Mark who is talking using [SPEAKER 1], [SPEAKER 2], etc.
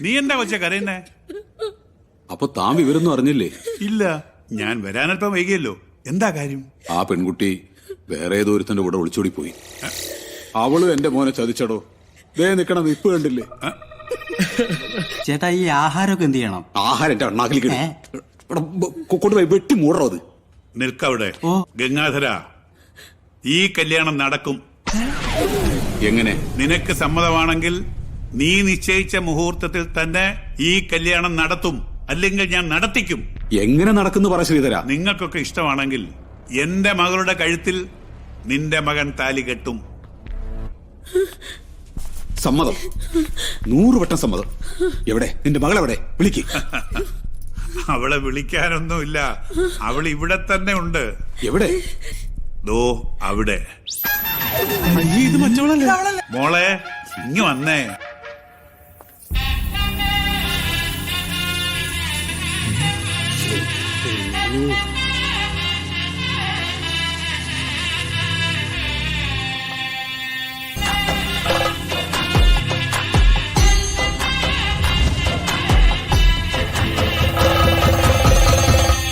[SPEAKER 1] നീ എന്താ കൊച്ചെ കരയുന്നേ?
[SPEAKER 2] അപ്പൊ താൻ വിവരൊന്നും അറിഞ്ഞില്ലേ?
[SPEAKER 1] ഇല്ല, ഞാൻ വരാനല്പം വൈകിയല്ലോ. എന്താ കാര്യം?
[SPEAKER 2] ആ പെൺകുട്ടി വേറെ ഏതോ ഒരുത്തന്റെ കൂടെ ഒളിച്ചോടി പോയി. അവളും എന്റെ മോനെ ചതിച്ചടോ. ദേ നിക്കണ നിപ്പ് കണ്ടില്ലേ?
[SPEAKER 3] ചേട്ടാ, ഈ ആഹാരമൊക്കെ എന്ത് ചെയ്യണം?
[SPEAKER 2] ആഹാരം എന്റെ അണ്ണാക്കിലേക്ക് കൊണ്ടുപോയി വെട്ടി മൂടറോ അത്.
[SPEAKER 1] നിൽക്കവിടെ. ഗംഗാധര, ഈ കല്യാണം നടക്കും.
[SPEAKER 2] എങ്ങനെ?
[SPEAKER 1] നിനക്ക് സമ്മതമാണെങ്കിൽ നീ നിശ്ചയിച്ച മുഹൂർത്തത്തിൽ തന്നെ ഈ കല്യാണം നടത്തും. അല്ലെങ്കിൽ ഞാൻ നടത്തിക്കും.
[SPEAKER 2] എങ്ങനെ നടക്കുന്നു പറ ശ്രീധര.
[SPEAKER 1] നിങ്ങൾക്കൊക്കെ ഇഷ്ടമാണെങ്കിൽ എന്റെ മകളുടെ കഴുത്തിൽ നിന്റെ മകൻ താലി കെട്ടും.
[SPEAKER 2] സമ്മതം, 100 വട്ടം സമ്മതം. എവിടെ നിന്റെ മകൾ? എവിടെ? വിളിക്ക്.
[SPEAKER 1] അവളെ വിളിക്കാനൊന്നുമില്ല, അവൾ ഇവിടെ തന്നെ ഉണ്ട്.
[SPEAKER 2] എവിടെ?
[SPEAKER 1] ദോ അവിടെ.
[SPEAKER 3] ഇത് മറ്റവളല്ലേ?
[SPEAKER 1] മോളെ, ഇങ്ങ് വന്നേ.